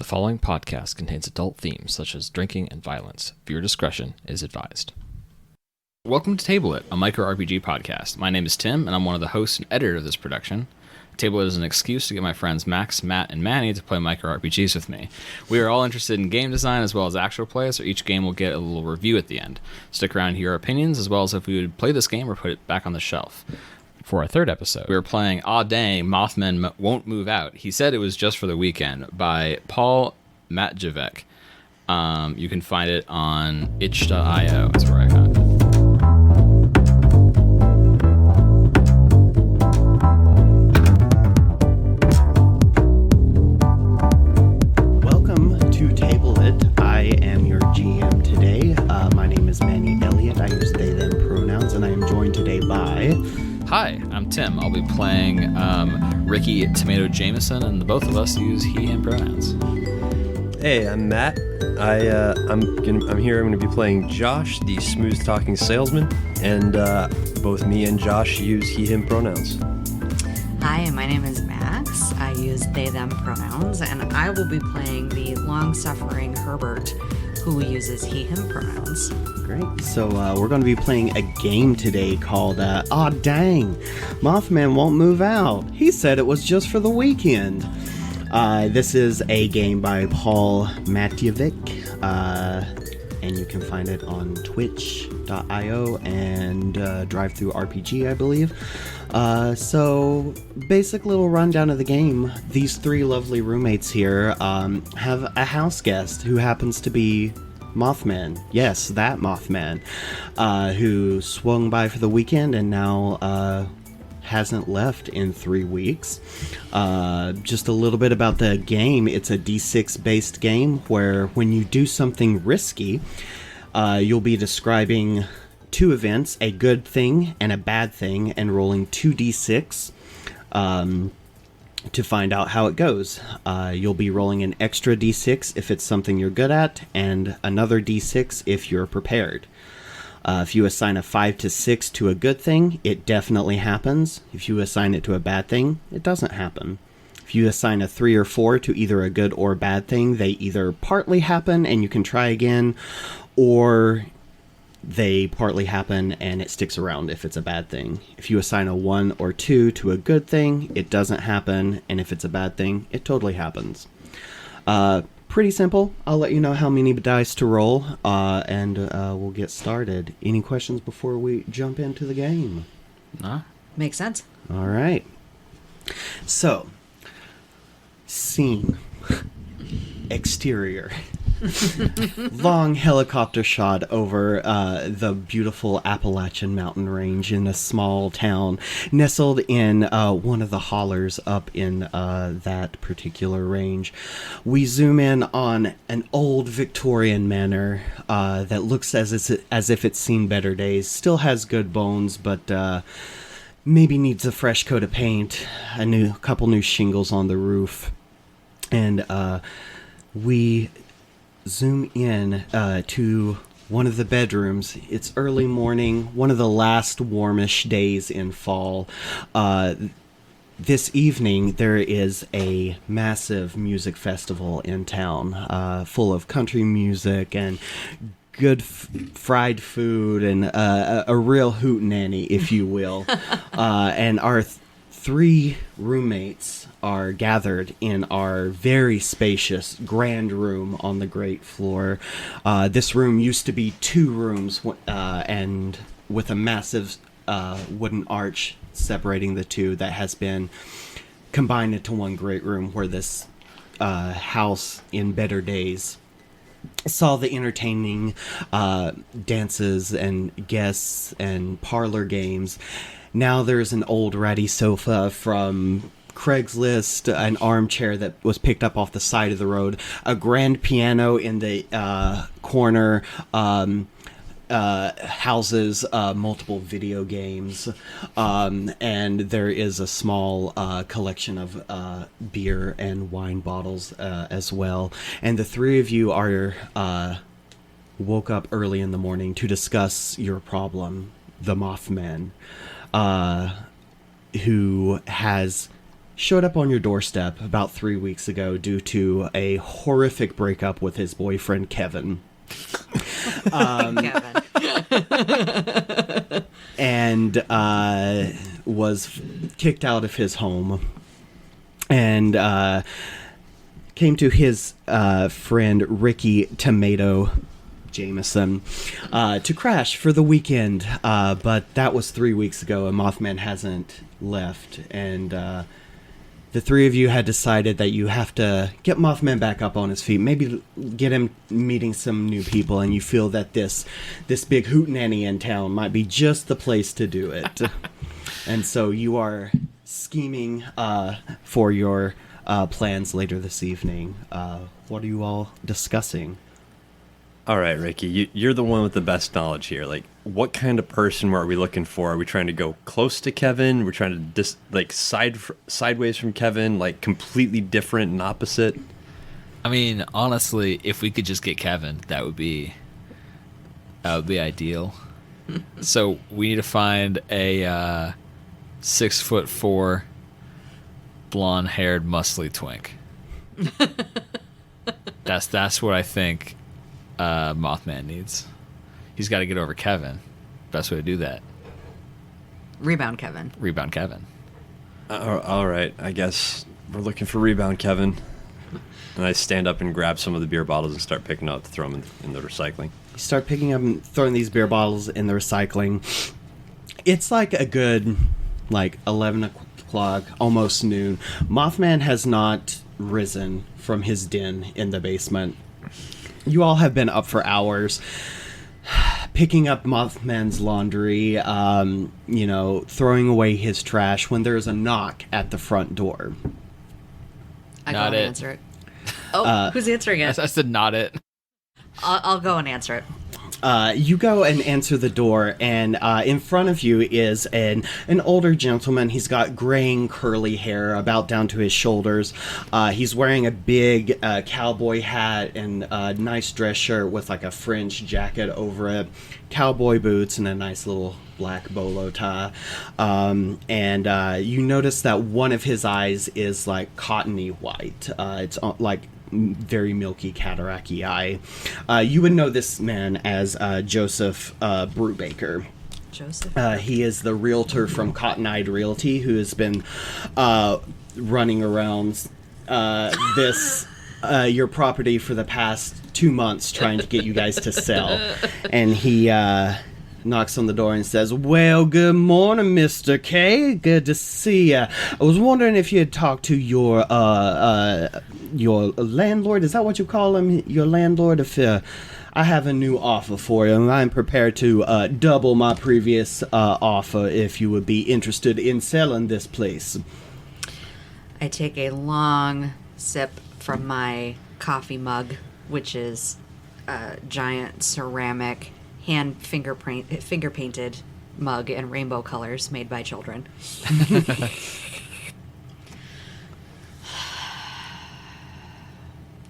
The following podcast contains adult themes such as drinking and violence. Viewer discretion is advised. Welcome to Table It, a micro RPG podcast. My name is Tim, and I'm one of the hosts and editor of this production. Table It is an excuse to get my friends Max, Matt, and Manny to play micro RPGs with me. We are all interested in game design as well as actual play, so each game will get a little review at the end. Stick around to hear our opinions, as well as if we would play this game or put it back on the shelf. For our third episode, we were playing Aw Dang, Mothman Won't Move Out. He said it was just for the weekend by Paul Matjevek. You can find it on itch.io. That's where I found it. Welcome to Table It. I am your GM today. My name is Manny Elliott. I use they, them pronouns, and I am joined today by... Hi, I'm Tim. I'll be playing Ricky Tomato Jameson, and the both of us use he, him pronouns. Hey, I'm Matt. I'm here. I'm going to be playing Josh, the smooth-talking salesman, and both me and Josh use he/him pronouns. Hi, my name is Max. I use they, them pronouns, and I will be playing the long-suffering Herbert, who uses he, him pronouns. Great. So we're going to be playing a game today called Aw Dang, Mothman Won't Move Out. He said it was just for the weekend. This is a game by Paul Matjevek, and you can find it on twitch.io and DriveThruRPG, I believe. So, basic little rundown of the game. These three lovely roommates here have a house guest who happens to be Mothman. Yes, that Mothman, who swung by for the weekend and now hasn't left in 3 weeks. Just a little bit about the game. It's a D6 based game where when you do something risky, you'll be describing two events, a good thing and a bad thing, and rolling 2d6 to find out how it goes. You'll be rolling an extra d6 if it's something you're good at, and another d6 if you're prepared. If you assign a 5 to 6 to a good thing, it definitely happens. If you assign it to a bad thing, it doesn't happen. If you assign a 3 or 4 to either a good or bad thing, they either partly happen and you can try again, or they partly happen and it sticks around if it's a bad thing. If you assign a 1 or 2 to a good thing, it doesn't happen, and if it's a bad thing, it totally happens. Pretty simple. I'll let you know how many dice to roll, and we'll get started. Any questions before we jump into the game? Nah. Makes sense. All right. So, scene. Exterior. Long helicopter shot over the beautiful Appalachian mountain range in a small town nestled in one of the hollers up in that particular range. We zoom in on an old Victorian manor that looks as if it's seen better days. Still has good bones, but maybe needs a fresh coat of paint, a couple new shingles on the roof. And we zoom in to one of the bedrooms. It's early morning, one of the last warmish days in fall. This evening, there is a massive music festival in town, full of country music and good fried food and a real hootenanny, if you will. And our three roommates are gathered in our very spacious grand room on the great floor. This room used to be 2 rooms and with a massive wooden arch separating the two that has been combined into one great room, where this house in better days saw the entertaining dances and guests and parlor games. Now there's an old ratty sofa from Craigslist, an armchair that was picked up off the side of the road, a grand piano in the corner, houses multiple video games, and there is a small collection of beer and wine bottles as well. And the three of you are woke up early in the morning to discuss your problem, the Mothman, who has showed up on your doorstep about 3 weeks ago due to a horrific breakup with his boyfriend, Kevin. Kevin. And was kicked out of his home. And came to his friend, Ricky Tomato Jameson, to crash for the weekend. But that was 3 weeks ago, and Mothman hasn't left. And the three of you had decided that you have to get Mothman back up on his feet, maybe get him meeting some new people, and you feel that this big hootenanny in town might be just the place to do it. And so you are scheming for your plans later this evening. What are you all discussing? All right, Ricky, you're the one with the best knowledge here. Like, what kind of person are we looking for? Are we trying to go close to Kevin? We're trying to sideways from Kevin, like completely different and opposite? I mean, honestly, if we could just get Kevin, that would be ideal. So we need to find a 6'4", blonde-haired, muscly twink. That's what I think Mothman needs. He's got to get over Kevin. Best way to do that. Rebound Kevin. Rebound Kevin. All right, I guess we're looking for rebound Kevin. And I stand up and grab some of the beer bottles and start picking up to throw them in the recycling. You start picking up and throwing these beer bottles in the recycling. It's like a good, 11 o'clock, almost noon. Mothman has not risen from his den in the basement. You all have been up for hours, picking up Mothman's laundry, throwing away his trash, when there's a knock at the front door. I go Not and it. answer it. Oh, who's answering it? I said not it. I'll go and answer it. You go and answer the door, and in front of you is an older gentleman. He's got graying curly hair about down to his shoulders. He's wearing a big cowboy hat and a nice dress shirt with a fringe jacket over it, cowboy boots, and a nice little black bolo tie. And you notice that one of his eyes is cottony white. It's very milky cataracty eye. You would know this man as Joseph Brubaker. Joseph? He is the realtor from Cotton Eyed Realty who has been running around your property for the past 2 months trying to get you guys to sell. And he knocks on the door and says, "Well, good morning, Mr. K. Good to see you. I was wondering if you had talked to your landlord. Is that what you call him? Your landlord? If I have a new offer for you, and I'm prepared to double my previous offer if you would be interested in selling this place." I take a long sip from my coffee mug, which is a giant ceramic finger painted mug in rainbow colors made by children.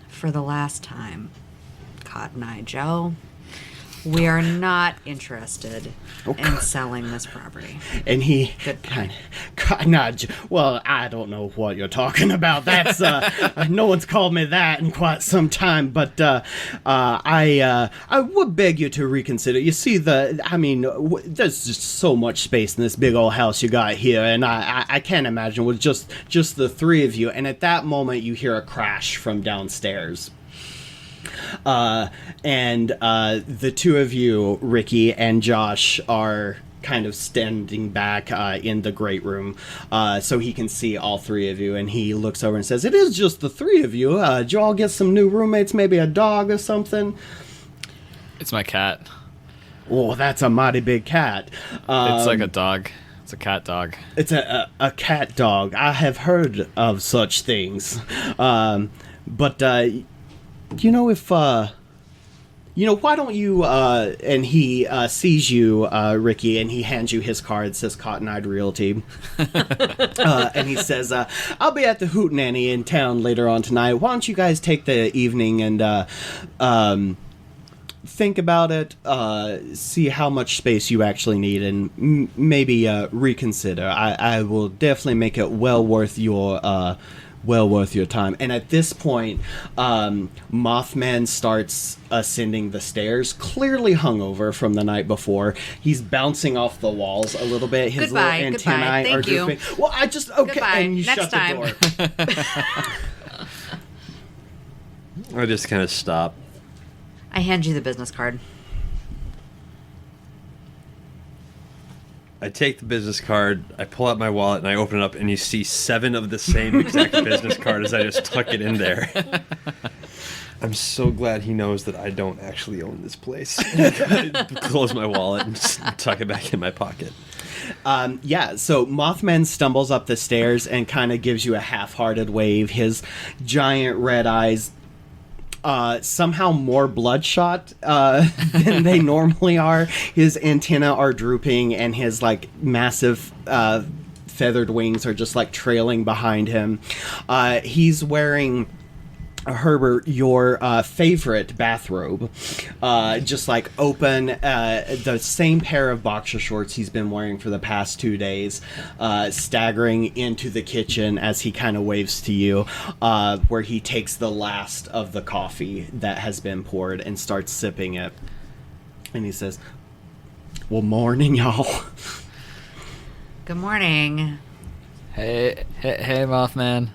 For the last time, Cotton Eye Joe, we are not interested in selling this property. And he Goodbye. well, I don't know what you're talking about. That's no one's called me that in quite some time. But I would beg you to reconsider. You see, there's just so much space in this big old house you got here, and I can't imagine with just the three of you. And at that moment, you hear a crash from downstairs. And the two of you, Ricky and Josh, are kind of standing back in the great room so he can see all three of you, and he looks over and says, "It is just the three of you. Did you all get some new roommates, maybe a dog or something?" It's my cat. Oh, that's a mighty big cat. It's like a dog. It's a cat dog. It's a cat dog. I have heard of such things. But why don't you, and he sees you, Ricky, and he hands you his card, says Cotton Eyed Realty. And he says, "I'll be at the Hootenanny in town later on tonight. Why don't you guys take the evening and think about it, see how much space you actually need, and maybe reconsider. I will definitely make it well worth your time. And at this point, Mothman starts ascending the stairs, clearly hungover from the night before. He's bouncing off the walls a little bit. His Goodbye, little goodbye. antennae Thank are you. drooping. Well, I just okay, Goodbye. and you Next shut time. the door. I just kind of stop. I hand you the business card. I take the business card, I pull out my wallet, and I open it up, and you see 7 of the same exact business card as I just tuck it in there. I'm so glad he knows that I don't actually own this place. I close my wallet and just tuck it back in my pocket. So Mothman stumbles up the stairs and kind of gives you a half-hearted wave. His giant red eyes somehow more bloodshot than they normally are. His antennae are drooping, and his like massive feathered wings are just like trailing behind him. He's wearing, Herbert, your favorite bathrobe, just like open, the same pair of boxer shorts he's been wearing for the past 2 days, staggering into the kitchen as he kind of waves to you, where he takes the last of the coffee that has been poured and starts sipping it. And he says, "Well, morning, y'all." Good morning. Hey, Mothman.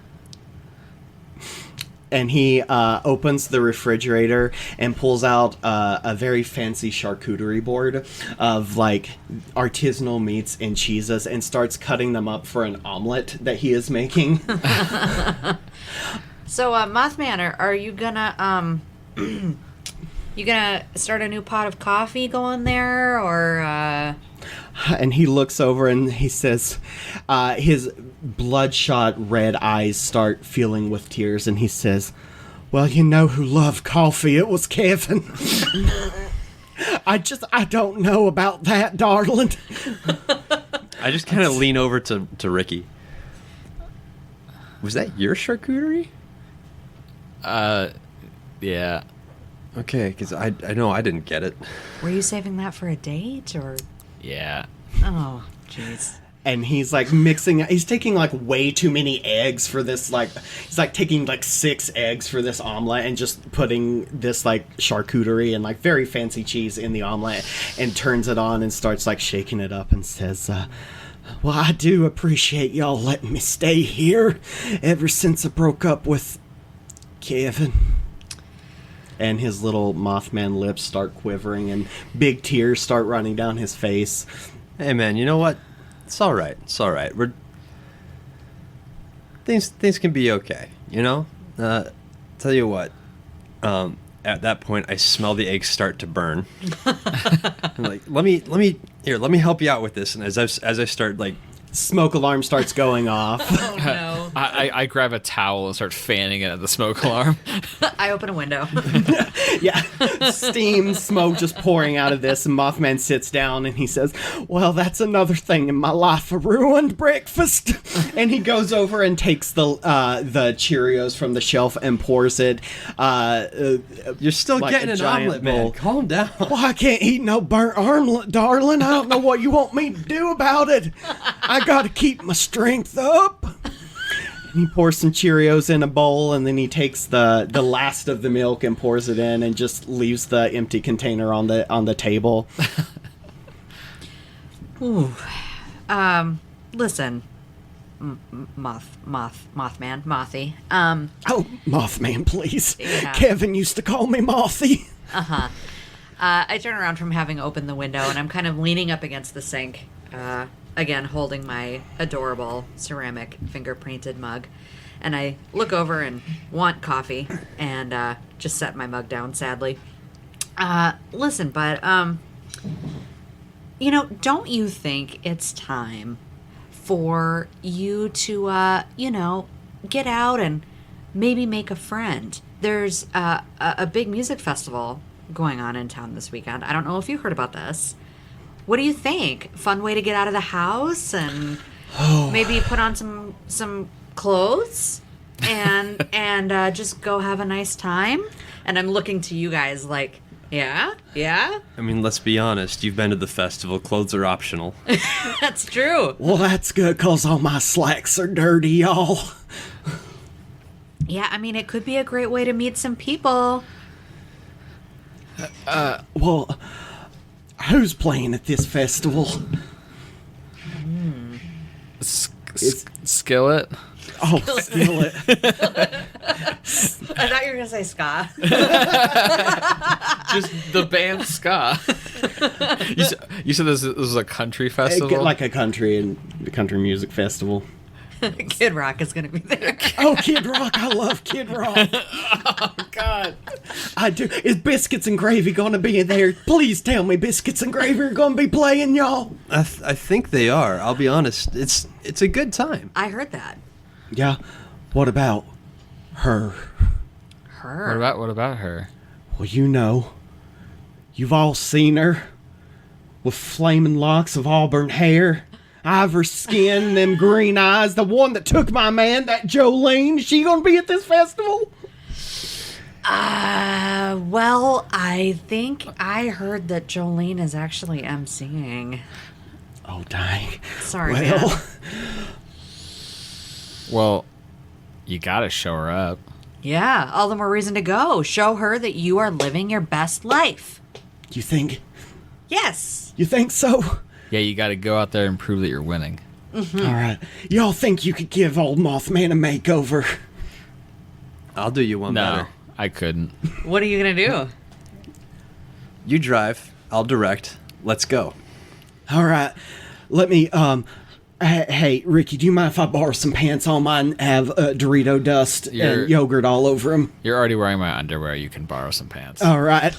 And he opens the refrigerator and pulls out a very fancy charcuterie board of like artisanal meats and cheeses and starts cutting them up for an omelet that he is making. So, Mothman, are you gonna you gonna start a new pot of coffee going there, or And he looks over and he says, his bloodshot red eyes start filling with tears, and he says, "Well, you know who loved coffee? It was Kevin." I don't know about that, darling. I just kind of lean over to Ricky. Was that your charcuterie? Yeah. Okay, because I know I didn't get it. were you saving that for a date, or? Yeah. Oh, jeez. And he's like he's taking like way too many eggs for this, like, he's like taking like 6 eggs for this omelet and just putting this like charcuterie and like very fancy cheese in the omelet and turns it on and starts like shaking it up and says, "Well, I do appreciate y'all letting me stay here ever since I broke up with Kevin." And his little Mothman lips start quivering and big tears start running down his face. Hey man, you know what? It's all right. It's all right. Things can be okay. You know. Tell you what. At that point, I smell the eggs start to burn. I'm like, let me help you out with this. And as I start like, Smoke alarm starts going off. Oh, no. I grab a towel and start fanning it at the smoke alarm. I open a window. Yeah, steam, smoke just pouring out of this, and Mothman sits down and he says, "Well, that's another thing in my life, a ruined breakfast." And he goes over and takes the Cheerios from the shelf and pours it. you're still Like getting a an giant omelet, man. bowl. Calm down. "Well, I can't eat no burnt omelet, darling. I don't know what you want me to do about it. I gotta keep my strength up." And he pours some Cheerios in a bowl, and then he takes the last of the milk and pours it in, and just leaves the empty container on the table. Ooh. Listen, Mothman, Mothy. Oh, Mothman, please. Yeah. Kevin used to call me Mothy. I turn around from having opened the window, and I'm kind of leaning up against the sink, again holding my adorable ceramic finger-painted mug. And I look over and want coffee, and just set my mug down sadly. Listen, but don't you think it's time for you to get out and maybe make a friend? There's a big music festival going on in town this weekend. I don't know if you heard about this. What do you think? Fun way to get out of the house and maybe put on some clothes and just go have a nice time? And I'm looking to you guys like, Yeah? Yeah? I mean, let's be honest. You've been to the festival. Clothes are optional. That's true. Well, that's good, because all my slacks are dirty, y'all. Yeah, I mean, it could be a great way to meet some people. Well, who's playing at this festival? Skillet. Oh, Skillet. I thought you were going to say ska. Just the band ska. You said this was a country festival? Like a country music festival. Kid Rock is going to be there. Oh, Kid Rock. I love Kid Rock. Oh, God. I do. Is Biscuits and Gravy going to be in there? Please tell me Biscuits and Gravy are going to be playing, y'all. I think they are. I'll be honest. It's a good time. I heard that. Yeah. What about her? Her? What about her? Well, you know. You've all seen her. With flaming locks of auburn hair. Ivory skin, them green eyes. The one that took my man, that Jolene. Is she going to be at this festival? Well, I think I heard that Jolene is actually emceeing. Oh, dang. Sorry, Well, man. Well, you gotta show her up. Yeah, all the more reason to go. Show her that you are living your best life. you think Yes. so? Yeah, you gotta go out there and prove that you're winning. All right. Y'all think you could give old Mothman a makeover? I'll do you one No, better. I couldn't. What are you going to do? You drive. I'll direct. Let's go. All right. Let me, hey, Ricky, do you mind if I borrow some pants? All mine have Dorito dust and yogurt all over them. You're already wearing my underwear. You can borrow some pants. All right.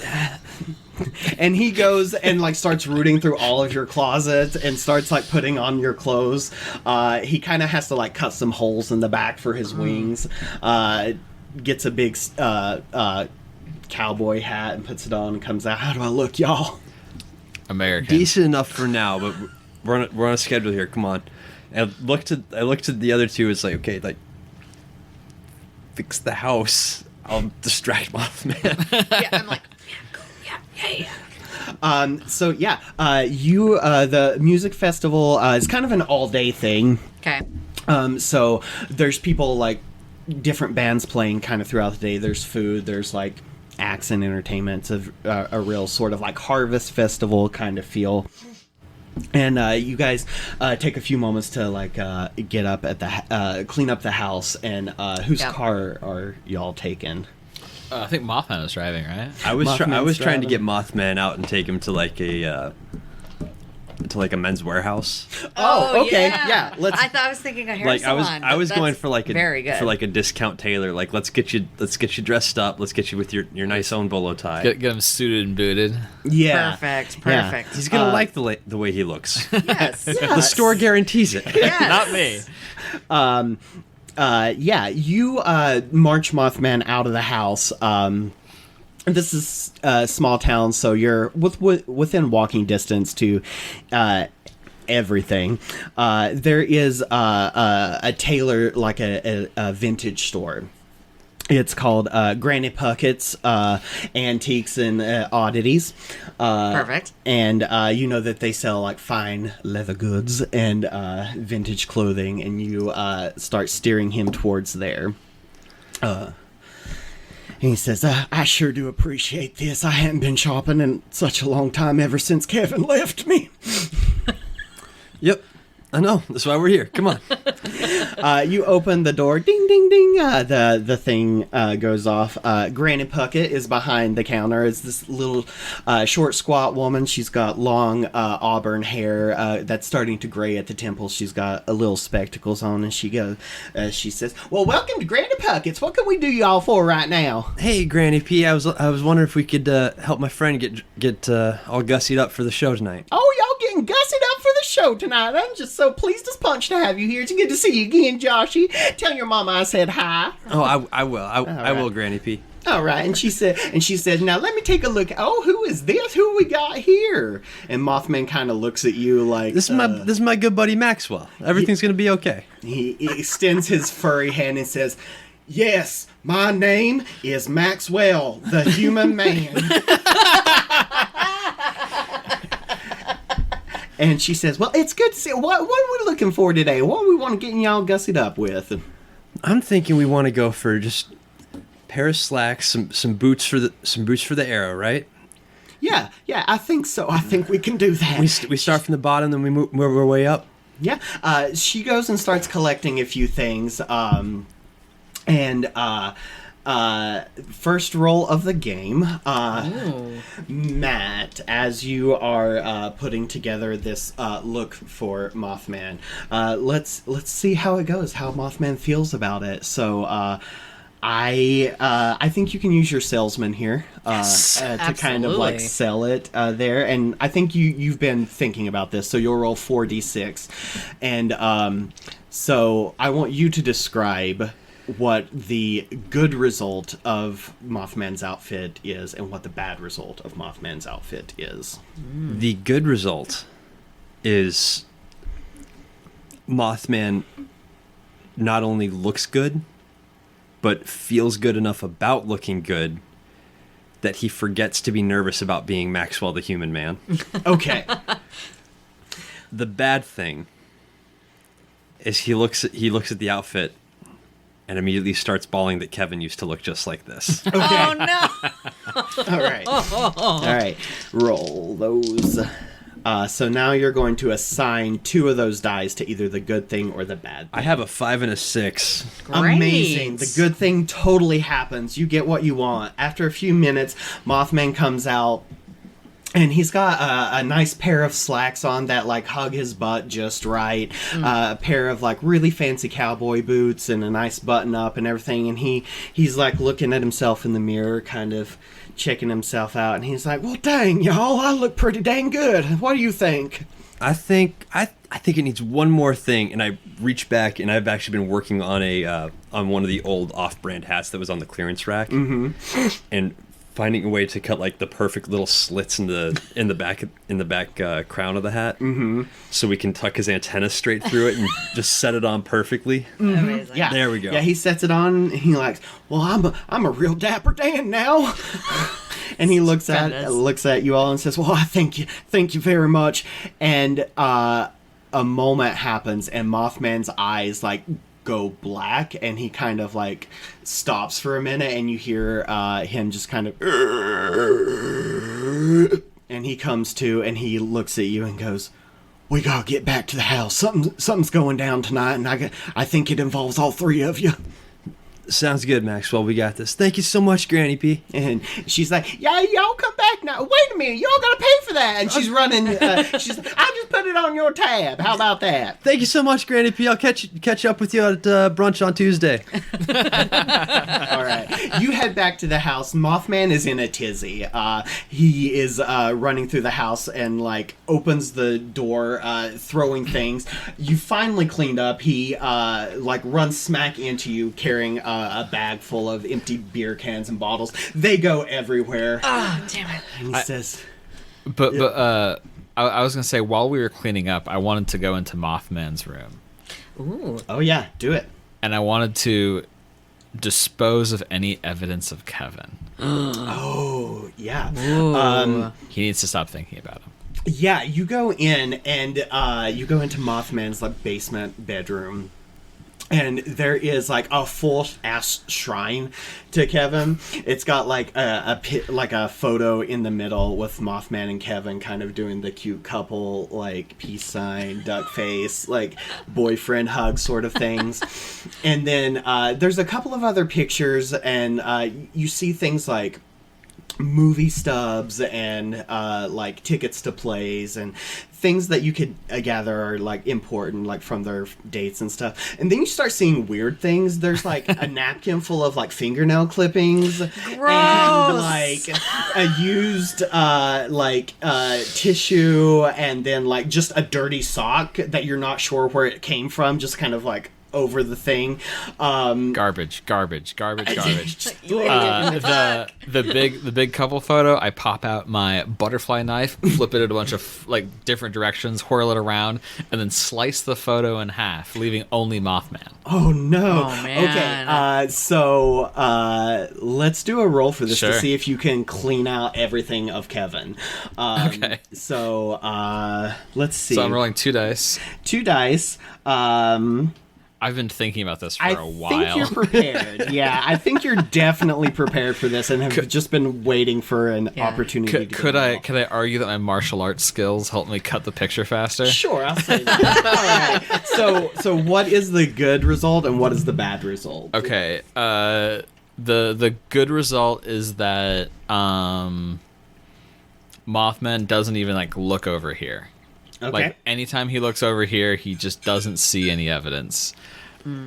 And he goes and like starts rooting through all of your closets and starts like putting on your clothes. He kind of has to like cut some holes in the back for his wings. Gets a big cowboy hat and puts it on and comes out. How do I look, y'all? American. Decent enough for now, but we're on a schedule here. Come on. And I looked at the other two. It's like, okay, like fix the house. I'll distract Mothman. Yeah, I'm like, yeah. So yeah, the music festival is kind of an all-day thing. Okay. So there's people like different bands playing kind of throughout the day. There's food. There's like acts and entertainment. It's a real sort of like harvest festival kind of feel. And you guys take a few moments to like get up at the clean up the house. And whose car are y'all taking? I think Mothman is driving, right? I was Mothman's trying to driving. get Mothman out and take him to like a Men's Warehouse. Oh, okay, yeah. Let's. I was thinking a hair Like salon. I was but going that's for like very good. a discount tailor. Like let's get you dressed up. Let's get you with your nice own bolo tie. Get him suited and booted. Yeah. Perfect. Yeah. Perfect. He's gonna like the way he looks. Yes. The store guarantees it. Yes. Not me. Yeah, you march Mothman out of the house. This is a small town, so you're within walking distance to everything. There is a tailor, like a vintage store. It's called Granny Puckett's Antiques and Oddities. Perfect. And you know that they sell like fine leather goods and vintage clothing, and you start steering him towards there. And he says, I sure do appreciate this. I hadn't been shopping in such a long time, ever since Kevin left me. Yep. I know. That's why we're here. Come on. You open the door, ding, ding, ding. The thing goes off. Granny Puckett is behind the counter. It's this little short, squat woman. She's got long auburn hair that's starting to gray at the temples. She's got a little spectacles on, and she says, "Well, welcome to Granny Puckett's. What can we do y'all for right now?" Hey, Granny P. I was wondering if we could help my friend get all gussied up for the show tonight. Oh, y'all getting gussied up for the show tonight. I'm just so pleased as punch to have you here. It's good to see you again, Joshy. Tell your mama I said hi. Oh, I will. I right. will, Granny P. All right, and she said, now let me take a look. Oh, who is this? Who we got here? And Mothman kind of looks at you like This is my good buddy Maxwell. Everything's gonna be okay. he extends his furry hand and says, Yes, my name is Maxwell, the human man. And she says, well, it's good to see. What are we looking for today? What do we want to get y'all gussied up with? I'm thinking we want to go for just a pair of slacks, some boots for the arrow, right? Yeah, I think so. I think we can do that. We start from the bottom, then we move our way up. Yeah, she goes and starts collecting a few things. First roll of the game, Matt, as you are putting together this look for Mothman, let's see how it goes, how Mothman feels about it. So I think you can use your salesman here to kind of like sell it there, and I think you've been thinking about this, so you'll roll 4d6, and so I want you to describe what the good result of Mothman's outfit is and what the bad result of Mothman's outfit is. The good result is Mothman not only looks good, but feels good enough about looking good that he forgets to be nervous about being Maxwell the Human Man. Okay. The bad thing is he looks at the outfit and immediately starts bawling that Kevin used to look just like this. Okay. Oh no! All right. All right. Roll those. So now you're going to assign 2 of those dice to either the good thing or the bad thing. I have a 5 and a 6. Great. Amazing. The good thing totally happens. You get what you want. After a few minutes, Mothman comes out, and he's got a nice pair of slacks on that like hug his butt just right. A pair of like really fancy cowboy boots and a nice button up and everything. And he's like looking at himself in the mirror, kind of checking himself out. And he's like, well, dang, y'all, I look pretty dang good. What do you think? I think it needs one more thing, and I reach back, and I've actually been working on on one of the old off-brand hats that was on the clearance rack, and finding a way to cut like the perfect little slits in the back crown of the hat, so we can tuck his antenna straight through it and just set it on perfectly. Amazing. Yeah, there we go. Yeah, he sets it on, and he likes, well, I'm a real dapper Dan now. And he looks at you all and says, well, I thank you very much. And a moment happens, and Mothman's eyes like go black, and he kind of like stops for a minute, and you hear him just kind of, and he comes to, and he looks at you and goes, we gotta get back to the house. Something's going down tonight, and I think it involves all 3 of you. Sounds good, Maxwell. We got this. Thank you so much, Granny P. And she's like, yeah, y'all come back now. Wait a minute, y'all gotta pay for that. And she's running, she's like, I'll just put it on your tab. How about that? Thank you so much, Granny P. I'll catch up with you at brunch on Tuesday. All right. You head back to the house. Mothman is in a tizzy. He is running through the house and like opens the door, throwing things. You finally cleaned up. He like runs smack into you carrying a bag full of empty beer cans and bottles. They go everywhere. Oh, damn it. And he says... But I was going to say, while we were cleaning up, I wanted to go into Mothman's room. Ooh. Oh, yeah. Do it. And I wanted to dispose of any evidence of Kevin. Oh, yeah. He needs to stop thinking about him. Yeah, you go in, and you go into Mothman's like basement bedroom. And there is like a full ass shrine to Kevin. It's got like a photo in the middle with Mothman and Kevin kind of doing the cute couple like peace sign, duck face, like boyfriend hug sort of things. And then there's a couple of other pictures, and you see things like movie stubs and like tickets to plays and things that you could gather are like important, like from their dates and stuff. And then you start seeing weird things. There's like a napkin full of like fingernail clippings. Gross. And like a used tissue, and then like just a dirty sock that you're not sure where it came from, just kind of like over the thing. Garbage. Just throw it in the The big couple photo, I pop out my butterfly knife, flip it in a bunch of like different directions, whirl it around, and then slice the photo in half, leaving only Mothman. Oh no. Oh, man. Okay. So let's do a roll for this Sure. to see if you can clean out everything of Kevin. Okay. So let's see. So I'm rolling 2 dice. 2 dice. I've been thinking about this for I a think while. you're prepared. Yeah, I think you're definitely prepared for this and have just been waiting for an opportunity to Could get I involved. argue that my martial arts skills help me cut the picture faster? Sure, I'll say that. All right. So what is the good result and what is the bad result? Okay. The good result is that Mothman doesn't even like look over here. Okay. Like anytime he looks over here, he just doesn't see any evidence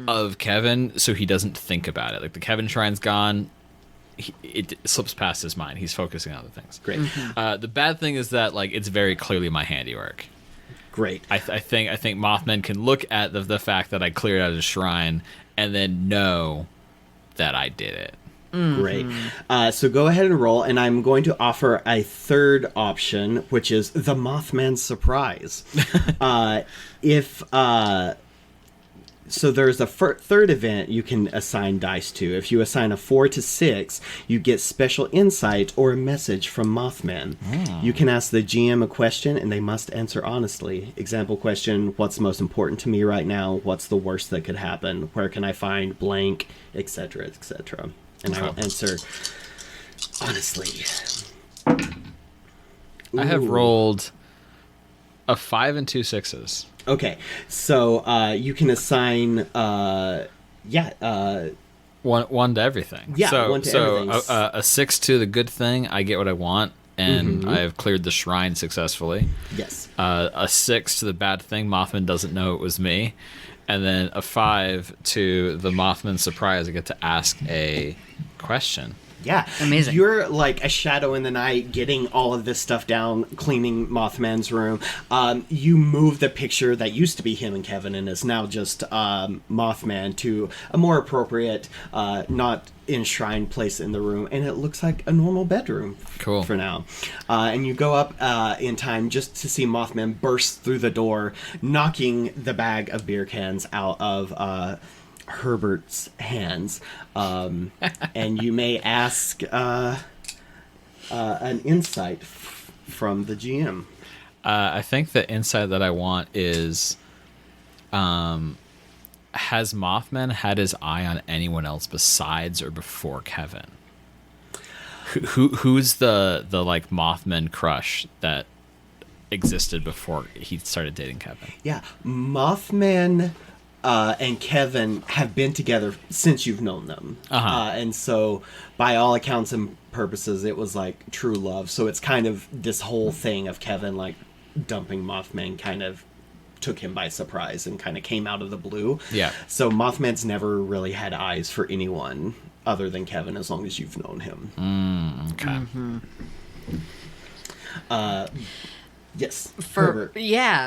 of Kevin, so he doesn't think about it. Like the Kevin shrine's gone, it slips past his mind. He's focusing on other things. Great. The bad thing is that like it's very clearly my handiwork. Great. I think Mothman can look at the fact that I cleared out his shrine and then know that I did it. Great. So go ahead and roll, and I'm going to offer a third option, which is the Mothman's surprise. So there's a third event you can assign dice to. If you assign a 4 to 6, you get special insight or a message from Mothman. You can ask the GM a question, and they must answer honestly. Example question: what's most important to me right now? What's the worst that could happen? Where can I find blank, etc., etc. And I will answer honestly. I have Ooh. rolled a 5 and 2 6s. Okay, so you can assign, One to everything. Yeah, so, one to so everything. a 6 to the good thing. I get what I want, and I have cleared the shrine successfully. yes. A 6 to the bad thing. Mothman doesn't know it was me, and then a 5 to the Mothman surprise. I get to ask a question. Yeah. Amazing. You're like a shadow in the night, getting all of this stuff down, cleaning Mothman's room. You move the picture that used to be him and Kevin and is now just Mothman to a more appropriate, not enshrined place in the room, and it looks like a normal bedroom. Cool. For now. And you go up in time just to see Mothman burst through the door, knocking the bag of beer cans out of Herbert's hands, and you may ask an insight from the GM. I think the insight that I want is, has Mothman had his eye on anyone else besides or before Kevin? Who's the like Mothman crush that existed before he started dating Kevin? Yeah, Mothman and Kevin have been together since you've known them, and so by all accounts and purposes, it was like true love. So it's kind of this whole thing of Kevin like dumping Mothman kind of took him by surprise and kind of came out of the blue. Yeah. So Mothman's never really had eyes for anyone other than Kevin as long as you've known him. Okay. Yes. Herbert.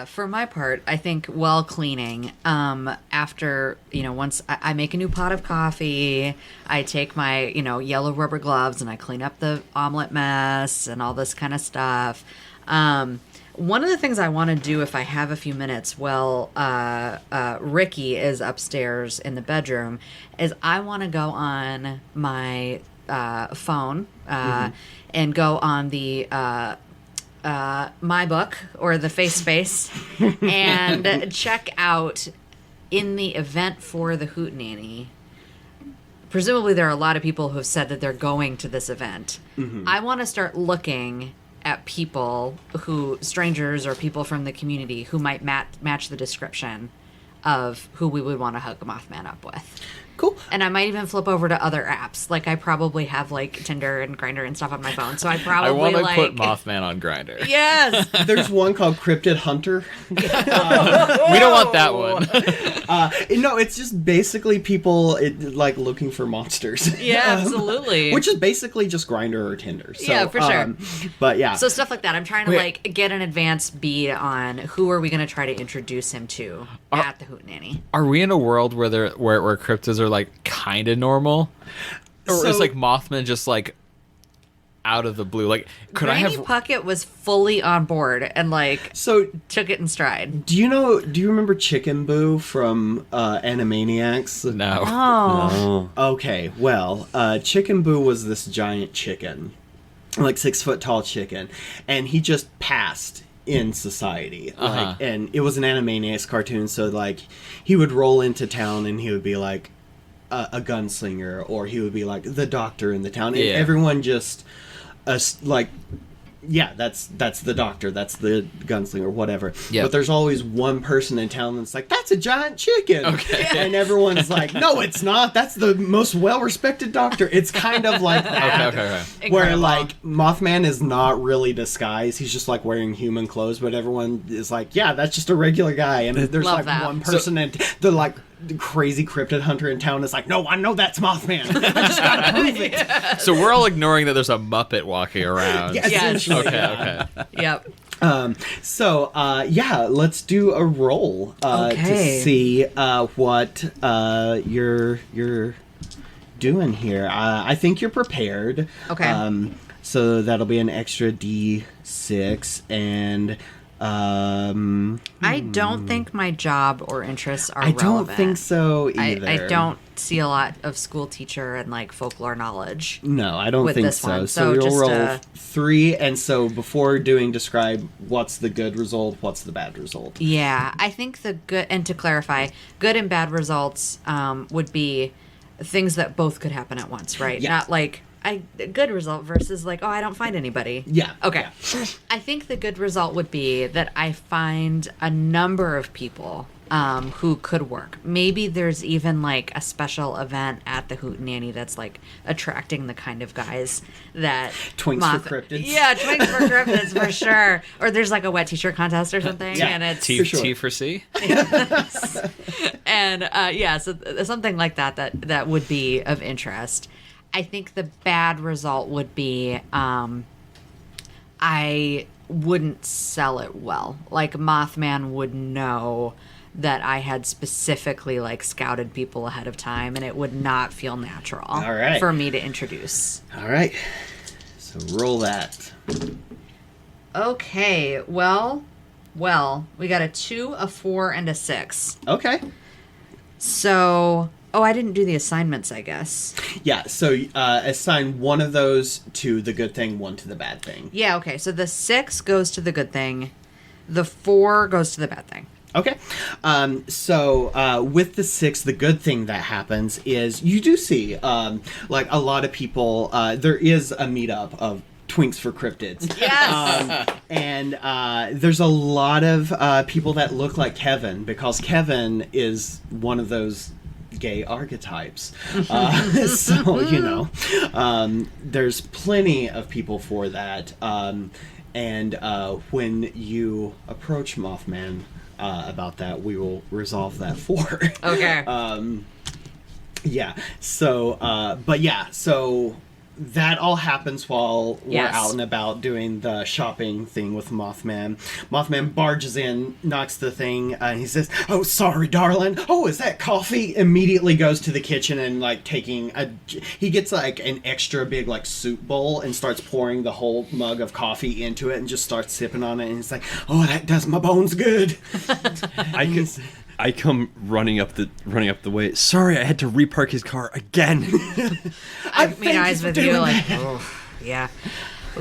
For my part, I think while cleaning, after, once I make a new pot of coffee, I take my, yellow rubber gloves and I clean up the omelet mess and all this kind of stuff. One of the things I want to do if I have a few minutes while Ricky is upstairs in the bedroom is I want to go on my phone and go on the my book or the face space and check out in the event for the Hootenanny. Presumably there are a lot of people who have said that they're going to this event. I want to start looking at people strangers or people from the community who might match the description of who we would want to hook Mothman up with. Cool. And I might even flip over to other apps. Like I probably have like Tinder and Grindr and stuff on my phone. So I probably I want to like put Mothman on Grindr. Yes. There's one called Cryptid Hunter. We don't want that one. No, it's just basically people like looking for monsters. Yeah, absolutely. Which is basically just Grindr or Tinder. So, Yeah, for sure. But yeah. So stuff like that. I'm trying to Wait. like get an advance bead on who are we going to try to introduce him to at the Hootenanny. Are we in a world where cryptids are like kind of normal, or So- is like Mothman just like out of the blue? Like, could I Granny have? Puckett was fully on board and like So took it in stride. do you remember Chicken Boo from Animaniacs? No. Oh. Okay, well, Chicken Boo was this giant chicken, like 6 foot tall chicken, and he just passed in society. Like, and it was an Animaniacs cartoon, so like he would roll into town and he would be like a gunslinger, or he would be like the doctor in the town, and Yeah. everyone just like. Yeah, that's the doctor, that's the gunslinger, whatever. Yep. But there's always one person in town that's like, that's a giant chicken. Okay. And everyone's like, no, it's not. That's the most well-respected doctor. It's kind of like that. Okay. Where, Incredible. like, Mothman is not really disguised. He's just, like, wearing human clothes, but everyone is like, yeah, that's just a regular guy. And there's, Love like, that. one person, and the, like, the crazy cryptid hunter in town is like, no, I know that's Mothman. I just gotta prove it. So we're all ignoring that there's a Muppet walking around. Yeah, Yes. essentially, Okay. yeah. Okay. Yep. So, yeah, let's do a roll to Okay. see what you're doing here. I think you're prepared. Okay. So that'll be an extra D6, and I don't think my job or interests are I don't relevant. think so either. I don't see a lot of school teacher and like folklore knowledge. No, I don't with think this so. one. So So you'll just, roll 3, and so before doing describe what's the good result, what's the bad result. Yeah, I think the good, and to clarify, good and bad results would be things that both could happen at once, right? Yeah. Not like a good result versus like, oh, I don't find anybody. Yeah. Okay. I think the good result would be that I find a number of people who could work. Maybe there's even like a special event at the Hootenanny that's like attracting the kind of guys that Twinks for cryptids. Yeah, twinks for cryptids for sure. Or there's like a wet t-shirt contest or something, Yeah. and it's T For sure. T for C. and yeah, so something like that would be of interest. I think the bad result would be I wouldn't sell it well. Like Mothman would know that I had specifically like scouted people ahead of time, and it would not feel natural All right. for me to introduce. All right. So roll that. Okay, well, we got a 2, a 4, and a 6. Okay. So, oh, I didn't do the assignments, I guess. Yeah, so assign one of those to the good thing, one to the bad thing. Yeah, okay. So the 6 goes to the good thing. The 4 goes to the bad thing. Okay. So with the 6, the good thing that happens is you do see, like, a lot of people, there is a meetup of Twinks for Cryptids. Yes. And there's a lot of people that look like Kevin, because Kevin is one of those gay archetypes. So, you know, there's plenty of people for that. And when you approach Mothman about that, we will resolve that for. Okay. Yeah. So, but yeah, so that all happens while we're Yes. out and about doing the shopping thing with Mothman. Mothman barges in, knocks the thing, and he says, "Oh, sorry, darling. Oh, is that coffee?" Immediately goes to the kitchen and, like, he gets, like, an extra big, like, soup bowl and starts pouring the whole mug of coffee into it and just starts sipping on it, and he's like, "Oh, that does my bones good." I come running up the way. Sorry, I had to repark his car again. I thank mean, you eyes for with you, doing like, oh, yeah.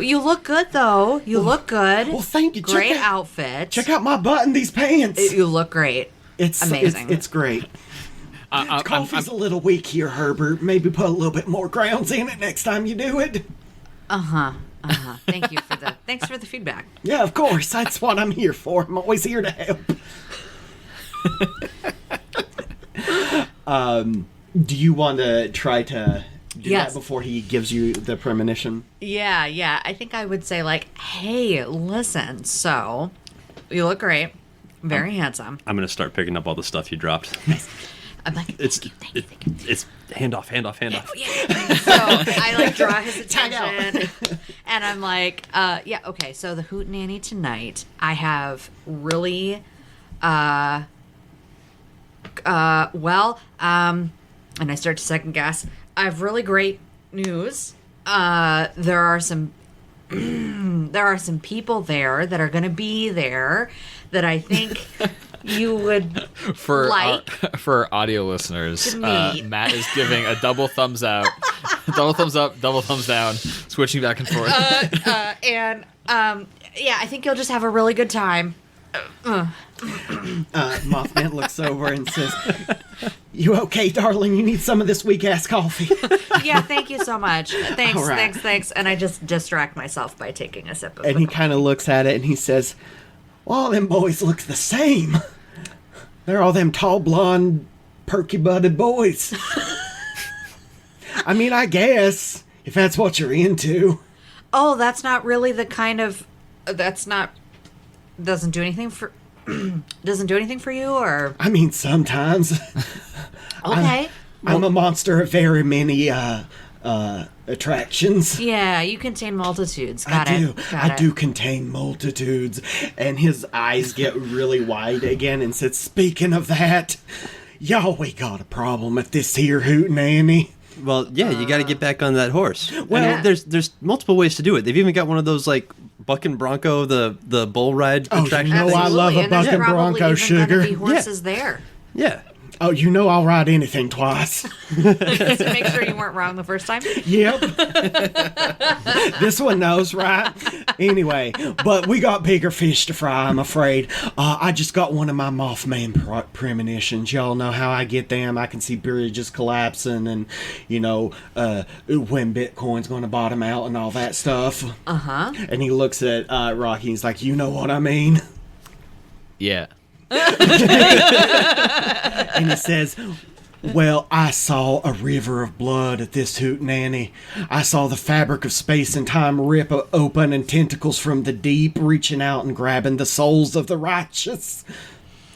You look good, though. You look good. Well, thank you. Great Check outfit. Check out my butt in these pants. You look great. It's amazing. It's great. I'm Coffee's a little weak here, Herbert. Maybe put a little bit more grounds in it next time you do it. Thank you for the thanks for the feedback. Yeah, of course. That's what I'm here for. I'm always here to help. Do you want to try to do Yes. that before he gives you the premonition? Yeah. I think I would say, like, hey, listen, so you look great. Very handsome. I'm gonna start picking up all the stuff you dropped. I'm like, It's thank you. it's hand off. Yeah. So I like draw his attention, and I'm like, yeah, okay. So the hootenanny tonight, I have really, and I start to second guess. I have really great news. There are some people there that are going to be there that I think you would For like. for our audio listeners, To me. Matt is giving a double thumbs out, double thumbs up, double thumbs down, switching back and forth. And yeah, I think you'll just have a really good time. Mothman looks over and says, "You okay, darling? You need some of this weak-ass coffee." Yeah, thank you so much. Thanks, All right. thanks. And I just distract myself by taking a sip of And the he coffee. kind of looks at it and he says, "Well, all them boys look the same. They're all them tall, blonde, perky-butted boys." I mean, I guess, if that's what you're into. Oh, that's not really the kind of. That's not. Doesn't do anything for. Doesn't do anything for you, or I mean, sometimes. okay. I'm a monster of very many attractions. Yeah, you contain multitudes. Got I it. do. Got I it. do contain multitudes. And his eyes get really wide again and says, "Speaking of that, y'all, we got a problem at this here hootenanny." Well, yeah, you got to get back on that horse. Well- And there's multiple ways to do it. They've even got one of those like buck and bronco, the bull ride Oh, you attraction. know things. I love a Absolutely, and there's buck and probably bronco, even sugar. gonna be horses there. Yeah. Oh, you know I'll ride anything twice. To make sure you weren't wrong the first time. Yep. This one knows, right? Anyway, but we got bigger fish to fry, I'm afraid. I just got one of my Mothman premonitions. Y'all know how I get them. I can see bridges collapsing and, when Bitcoin's going to bottom out and all that stuff. Uh-huh. And he looks at Rocky and he's like, "You know what I mean?" Yeah. And he says, "Well, I saw a river of blood at this hootenanny. I saw the fabric of space and time rip open and tentacles from the deep reaching out and grabbing the souls of the righteous."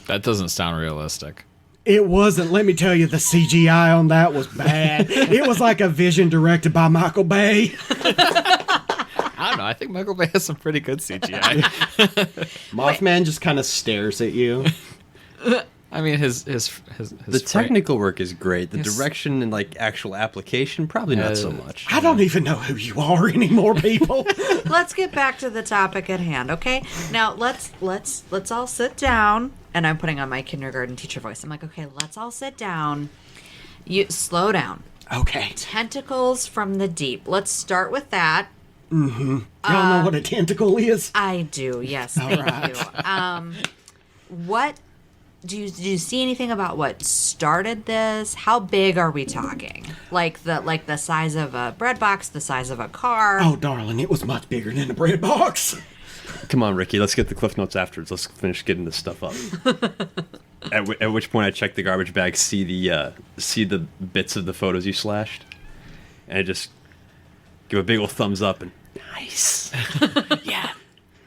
That doesn't sound realistic. It wasn't. Let me tell you, the CGI on that was bad. It was like a vision directed by Michael Bay. I don't know. I think Michael Bay has some pretty good CGI. Mothman just kind of stares at you. I mean, his The technical work is great. The Yes. direction and like actual application, probably not so much. I don't even know who you are anymore, people. Let's get back to the topic at hand, okay? Now let's all sit down. And I'm putting on my kindergarten teacher voice. I'm like, okay, let's all sit down. You slow down. Okay. Tentacles from the deep. Let's start with that. Y'all know what a tentacle is? I do. Yes, thank you. What do you see anything about what started this? How big are we talking? Like the size of a bread box, the size of a car? Oh, darling, it was much bigger than a bread box. Come on, Ricky. Let's get the cliff notes afterwards. Let's finish getting this stuff up. At which point I check the garbage bag, see the bits of the photos you slashed, and I just give a big old thumbs up and nice. Yeah.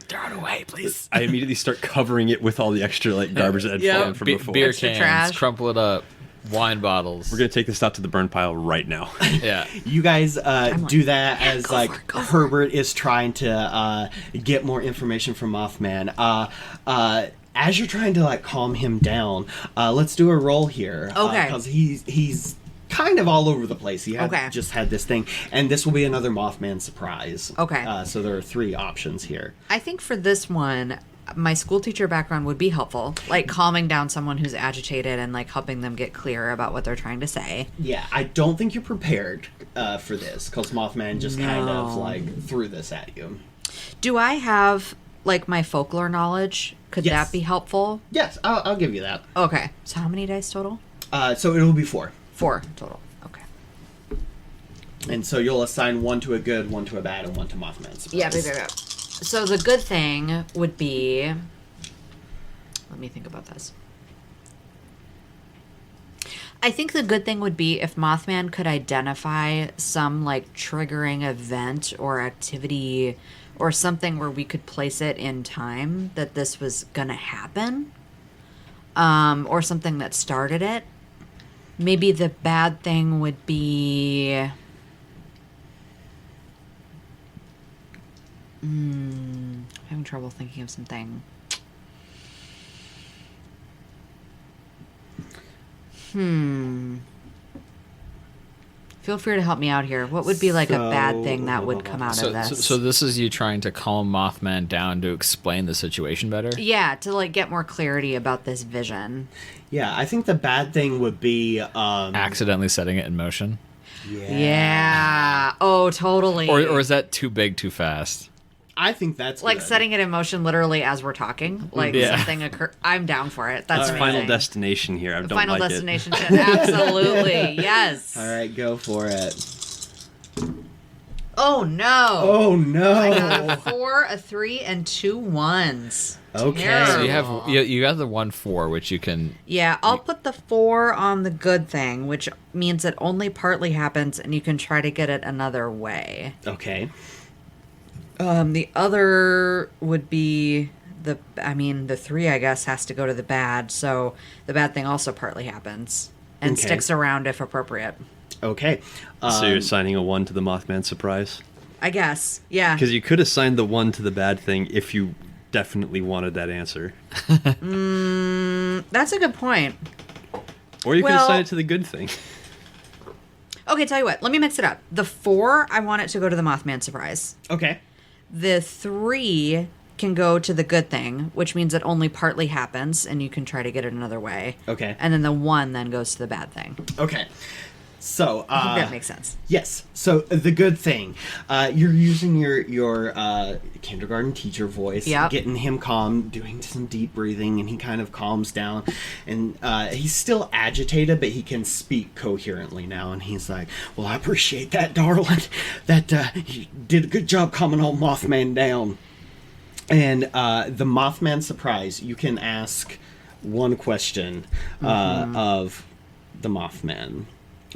Throw it away, please. I immediately start covering it with all the extra like garbage that had fallen from before. Beer Extra cans, trash. crumple it up, wine bottles. We're gonna take this out to the burn pile right now. Yeah. You guys do that yeah, as go like for it, go for Herbert is trying to get more information from Mothman. As you're trying to like calm him down, let's do a roll here. Okay. Because he's kind of all over the place. He Okay. just had this thing, and this will be another Mothman surprise. Okay. So there are 3 options here. I think for this one, my school teacher background would be helpful, like calming down someone who's agitated and like helping them get clear about what they're trying to say. Yeah, I don't think you're prepared for this because Mothman just kind of like threw this at you. Do I have like my folklore knowledge? Could Yes. that be helpful? Yes, I'll give you that. Okay. So how many dice total? So it'll be 4. 4 total. Okay. And so you'll assign 1 to a good, 1 to a bad, and 1 to Mothman. Yeah. So the good thing would be. Let me think about this. I think the good thing would be if Mothman could identify some like triggering event or activity or something where we could place it in time that this was gonna happen, or something that started it. Maybe the bad thing would be having trouble thinking of something. Feel free to help me out here. What would be like a bad thing that would come out of this? So this is you trying to calm Mothman down to explain the situation better? Yeah, to like get more clarity about this vision. Yeah, I think the bad thing would be Accidentally setting it in motion? Yeah. Oh, totally. Or is that too big too fast? I think that's like good. setting it in motion literally as we're talking. Like something occur. I'm down for it. That's amazing. Final Destination here. I don't Final like Destination shit. Absolutely. Yes. All right, go for it. Oh no. Oh no. I got a 4, a 3, and 2 1s. Okay. Terrible. So you got the 1-4, which you can. Yeah, I'll put the 4 on the good thing, which means it only partly happens, and you can try to get it another way. Okay. The other would be the 3, I guess, has to go to the bad, so the bad thing also partly happens and Okay. sticks around if appropriate. Okay. So you're assigning a 1 to the Mothman surprise? I guess, yeah. Because you could assign the 1 to the bad thing if you definitely wanted that answer. That's a good point. Or you could Well- assign it to the good thing. Okay, tell you what, let me mix it up. The 4, I want it to go to the Mothman surprise. Okay. The 3 can go to the good thing, which means it only partly happens, and you can try to get it another way. Okay. And then the 1 then goes to the bad thing. Okay. So I think that makes sense. Yes. So the good thing, you're using your kindergarten teacher voice, Yep. getting him calm, doing some deep breathing, and he kind of calms down. And he's still agitated, but he can speak coherently now. And he's like, "Well, I appreciate that, darling. That you did a good job calming old Mothman down." And the Mothman surprise, you can ask one question of the Mothman.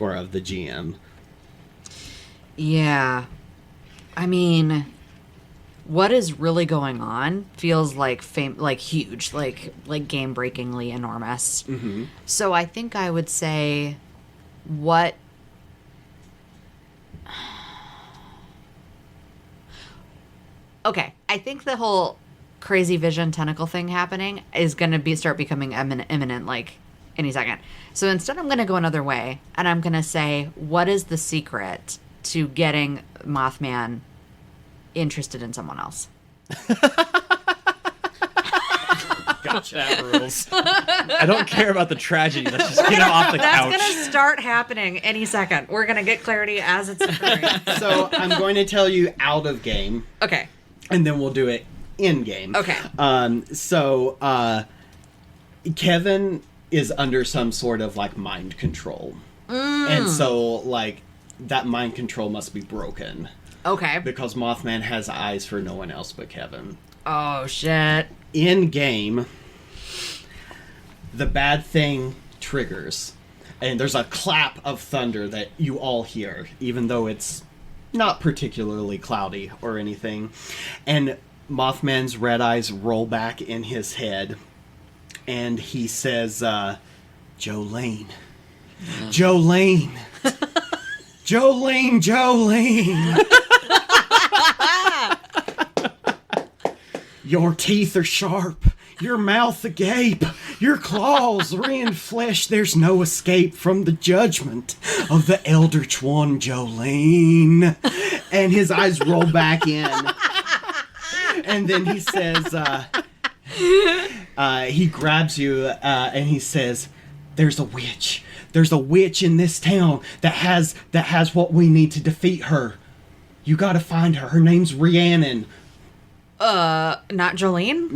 Or of the GM. Yeah. I mean, what is really going on feels like huge, like game-breakingly enormous. Mm-hmm. So I think I would say what... Okay, I think the whole crazy vision tentacle thing happening is going to start becoming imminent, like, any second. So instead I'm going to go another way, and I'm going to say, what is the secret to getting Mothman interested in someone else? Gotcha. That rules. I don't care about the tragedy. Let's just get him off the couch. That's going to start happening any second. We're going to get clarity as it's occurring. So I'm going to tell you out of game, Okay. and then we'll do it in game. Okay. Kevin is under some sort of like mind control. And so like that mind control must be broken Okay. because Mothman has eyes for no one else but Kevin. Oh, shit. In game, the bad thing triggers and there's a clap of thunder that you all hear, even though it's not particularly cloudy or anything. And Mothman's red eyes roll back in his head and he says, Jolene. Jolene. Jolene, Jolene. Your teeth are sharp. Your mouth agape. Your claws rend flesh. There's no escape from the judgment of the Eldritch One, Jolene. And his eyes roll back in. And then he says, he grabs you and he says, there's a witch. There's a witch in this town that has what we need to defeat her. You gotta find her. Her name's Rhiannon. Not Jolene?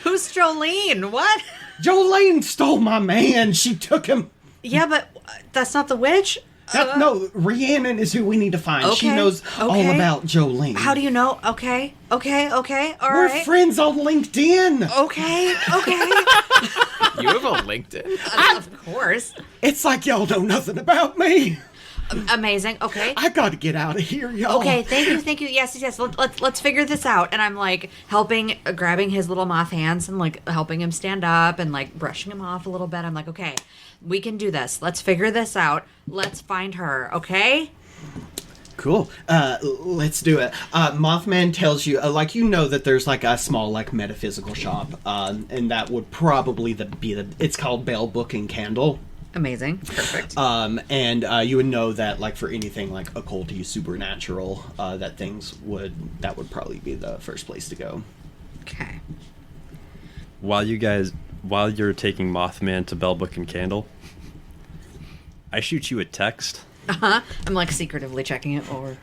Who's Jolene? What? Jolene stole my man. She took him. Yeah, but that's not the witch? No, Rhiannon is who we need to find. She Okay, knows all okay. about Jolene. How do you know? Okay. All We're right. friends on LinkedIn. Okay. You have a LinkedIn? Of course. It's like y'all know nothing about me. Amazing. Okay. I gotta get out of here, y'all. Okay, thank you. Yes. Let's figure this out. And I'm like grabbing his little moth hands and like helping him stand up and like brushing him off a little bit. I'm like, okay, we can do this. Let's figure this out. Let's find her. Okay. Cool. Let's do it. Mothman tells you, that there's like a small like metaphysical shop, and that would probably it's called Bell Book and Candle. Amazing. Perfect. And you would know that, like, for anything like occulty, supernatural, that would probably be the first place to go. Okay. While you're taking Mothman to Bell Book and Candle, I shoot you a text. Uh-huh. I'm like secretively checking it over.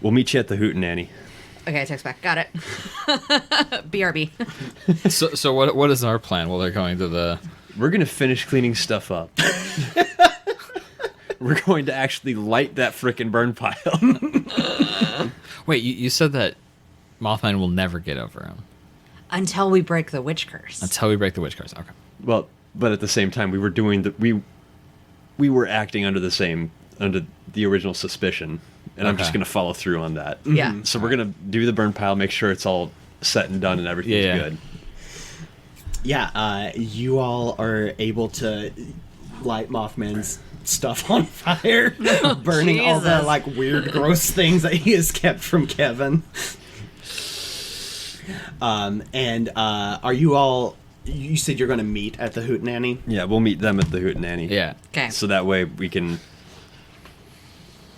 We'll meet you at the Hootenanny. Okay, I text back. Got it. BRB. So what is our plan? Well, they're going to the... We're going to finish cleaning stuff up. We're going to actually light that frickin' burn pile. Wait, you said that Mothman will never get over him. Until we break the witch curse. Until we break the witch curse. Okay. Well, but at the same time, we were doing we were acting under the original suspicion, and I'm just going to follow through on that. Yeah. So we're going to do the burn pile, make sure it's all set and done and everything's good. Yeah, you all are able to light Mothman's stuff on fire, burning all the Jesus. like weird, gross things that he has kept from Kevin. And are you all? You said you're going to meet at the Hootenanny? Yeah, we'll meet them at the Hootenanny. Yeah. Okay. So that way we can.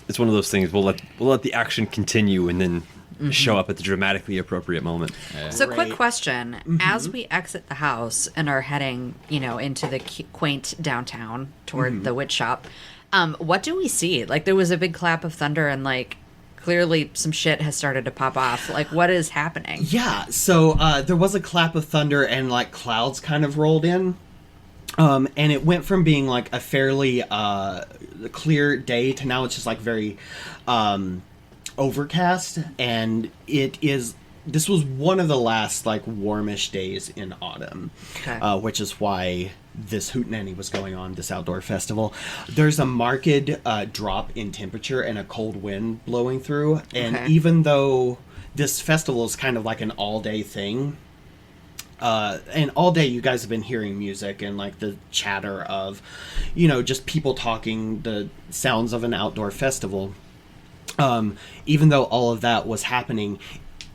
It's one of those things. We'll let the action continue and then show up at the dramatically appropriate moment. So, quick Great. question. As we exit the house and are heading, into the quaint downtown toward the witch shop, what do we see? Like, there was a big clap of thunder and, like, clearly some shit has started to pop off. Like, what is happening? Yeah, so there was a clap of thunder and like clouds kind of rolled in. And it went from being like a fairly clear day to now it's just like very overcast, and this was one of the last like warmish days in autumn, Okay. which is why this Hootenanny was going on, this outdoor festival. There's a marked drop in temperature and a cold wind blowing through, and Okay. even though this festival is kind of like an all-day thing, and all day you guys have been hearing music and like the chatter of, just people talking, the sounds of an outdoor festival. Even though all of that was happening,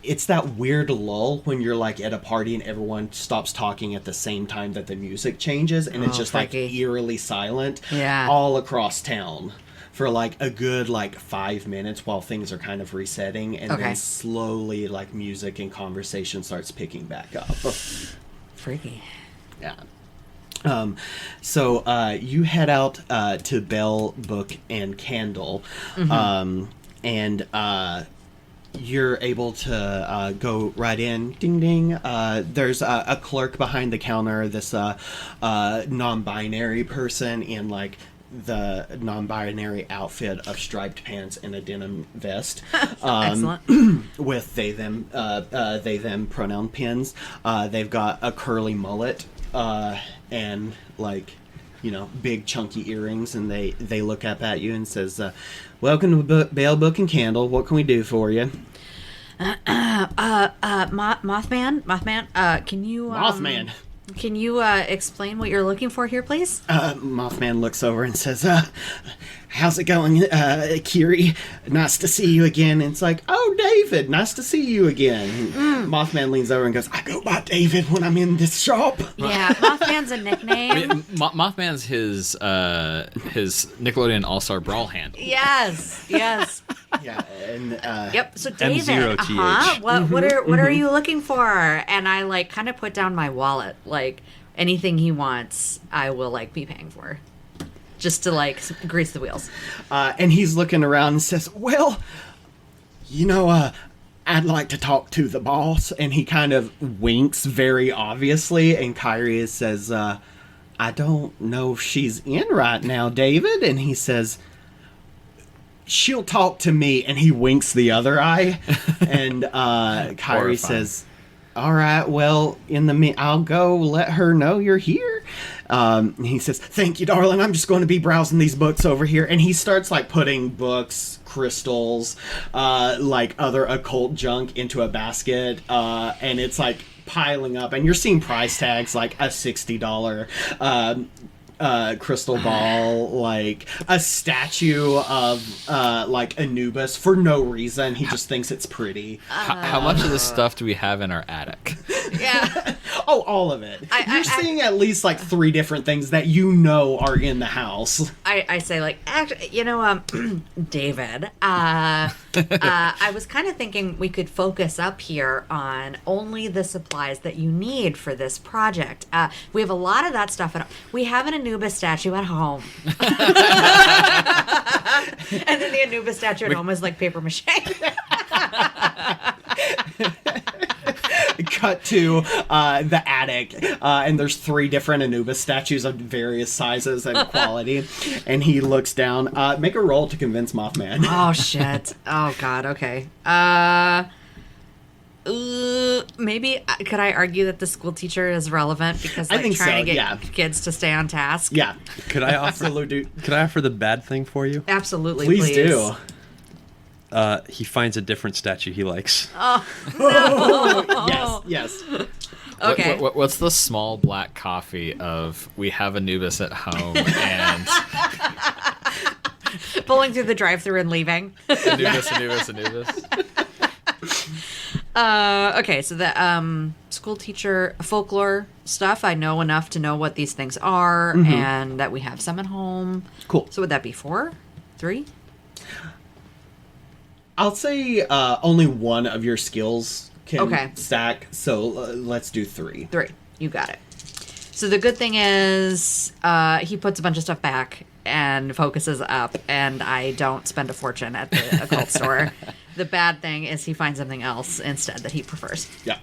it's that weird lull when you're like at a party and everyone stops talking at the same time that the music changes, and it's just freaky. like eerily silent Yeah. all across town for like a good like 5 minutes while things are kind of resetting, and Okay. then slowly like music and conversation starts picking back up. Freaky. Yeah. So you head out to Bell Book and Candle, and you're able to go right in. Ding ding. There's a clerk behind the counter. This non-binary person in like the non-binary outfit of striped pants and a denim vest. Excellent. With they them pronoun pins. They've got a curly mullet and like big chunky earrings, and they look up at you and says, "Welcome to Bell Book and Candle. What can we do for you?" Mothman, can you Mothman. Can you explain what you're looking for here, please? Mothman looks over and says, "How's it going, Kiri? Nice to see you again." And it's like, "Oh, David, nice to see you again." Mothman leans over and goes, "I go by David when I'm in this shop." Yeah, Mothman's a nickname. Mothman's his Nickelodeon All-Star Brawl handle. Yes. Yeah, and Yep. So David, M0TH. what are you looking for? And I like kind of put down my wallet. Like anything he wants, I will like be paying for, just to like grease the wheels. and he's looking around and says, "Well, I'd like to talk to the boss." And he kind of winks very obviously, and Kyrie says, "I don't know if she's in right now, David." And he says, "She'll talk to me." And he winks the other eye. And Kyrie Horrifying. says, "All right, well, I'll go let her know you're here." He says, "Thank you, darling. I'm just going to be browsing these books over here." And he starts like putting books, crystals, like other occult junk into a basket, and it's like piling up. And you're seeing price tags like a $60 crystal ball, like a statue of like Anubis for no reason. He just thinks it's pretty. How much of this stuff do we have in our attic? Yeah. Oh, all of it. You're seeing at least like 3 different things that you know are in the house. I say, like, actually, David, I was kind of thinking we could focus up here on only the supplies that you need for this project. We have a lot of that stuff. We have an Anubis statue at home. And then the Anubis statue at home is like paper mache. Cut to the attic, and there's 3 different Anubis statues of various sizes and quality. And he looks down. Make a roll to convince Mothman. Oh, shit. Oh, God. Okay. Maybe could I argue that the school teacher is relevant because I like think trying so, to get yeah. kids to stay on task? Yeah. Could I offer? Absolutely. Could I offer the bad thing for you? Absolutely. Please do. He finds a different statue he likes. Yes. Okay. What's the small black coffee of we have Anubis at home and Pulling through the drive-thru and leaving. Anubis. Okay, so the school teacher folklore stuff, I know enough to know what these things are, and that we have some at home. Cool. So would that be 4? 3? I'll say only one of your skills can stack, so let's do 3. 3. You got it. So the good thing is he puts a bunch of stuff back and focuses up, and I don't spend a fortune at the occult store. The bad thing is he finds something else instead that he prefers. Yeah.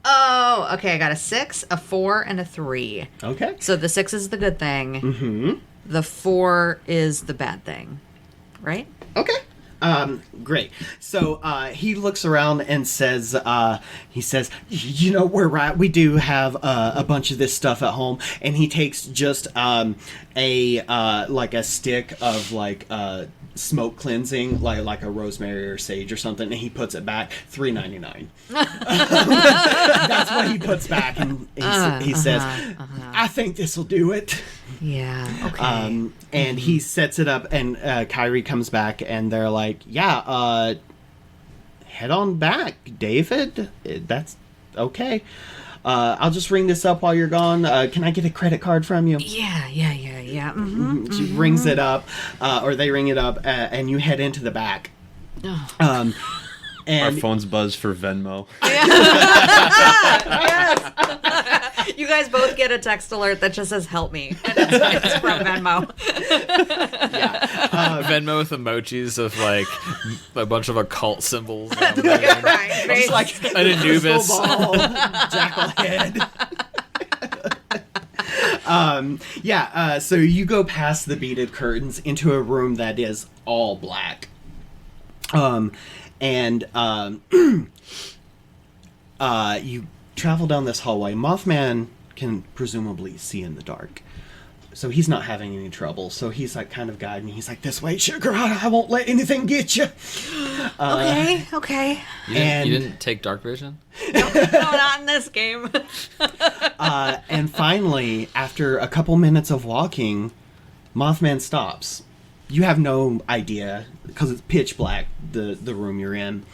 Oh, okay. I got a 6, a 4, and a 3. Okay. So the 6 is the good thing. Mm-hmm. The 4 is the bad thing. Right? Okay. Great. So, he looks around and says, you know, we're right. We do have, a bunch of this stuff at home. And he takes just, like a stick of, like, smoke cleansing, like a rosemary or sage or something, and he puts it back, $3.99. That's what he puts back, and he says, I think this will do it. Yeah. Okay. And he sets it up, and Kyrie comes back, and they're like, yeah, head on back, David. That's okay. I'll just ring this up while you're gone. Can I get a credit card from you? Yeah. Mm-hmm, She rings it up, or they ring it up, and you head into the back. And Our phones buzz for Venmo. Yes. You guys both get a text alert that just says "Help me," and it's from Venmo. Venmo with emojis of like a bunch of occult symbols. Right. it's like An Anubis. ball, jackal head. So you go past the beaded curtains into a room that is all black. You travel down this hallway. Mothman can presumably see in the dark, so he's not having any trouble. So he's like kind of guiding. He's like, "This way, sugar. I won't let anything get you." Okay. You didn't take dark vision? No, not in this game. And finally, after a couple minutes of walking, Mothman stops. You have no idea because it's pitch black, the room you're in.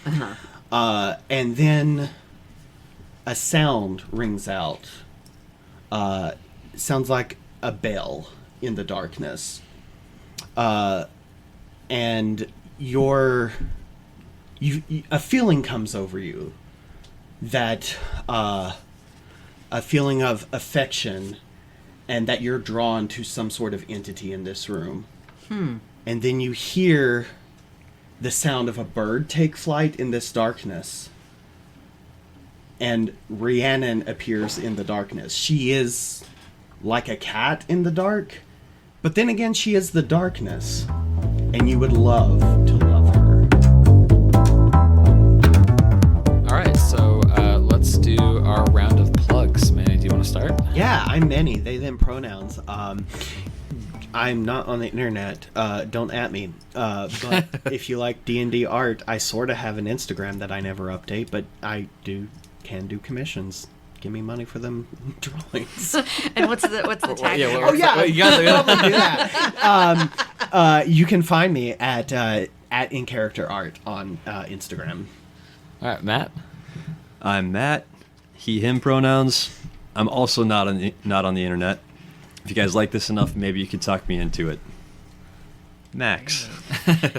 And then a sound rings out. Sounds like a bell in the darkness. And a feeling comes over you that a feeling of affection, and that you're drawn to some sort of entity in this room. And then you hear the sound of a bird take flight in this darkness. And Rhiannon appears in the darkness. She is like a cat in the dark, but then again, she is the darkness, and you would love to love her. All right, so let's do our round of plugs. Manny, do you want to start? Yeah, I'm many. They, them pronouns. I'm not on the internet. Don't at me. But if you like D&D art, I sort of have an Instagram that I never update, but I can do commissions. Give me money for them drawings. And what's the tag? Oh yeah, you got probably do that. You can find me at In Character Art on Instagram. All right, Matt. I'm Matt. He, him pronouns. I'm also not on the internet. If you guys like this enough, maybe you could talk me into it. Max.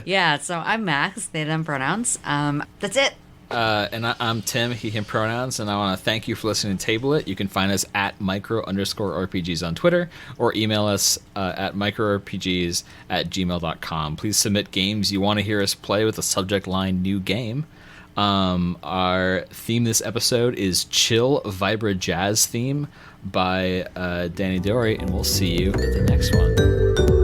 Yeah, so I'm Max, they, them pronouns. That's it. And I'm Tim, he, him pronouns, and I want to thank you for listening to Table It. You can find us at micro_RPGs on Twitter, or email us at microrpgs@gmail.com. Please submit games you want to hear us play with the subject line "new game." Our theme this episode is Chill Vibra Jazz Theme by Danny Dory, and we'll see you at the next one.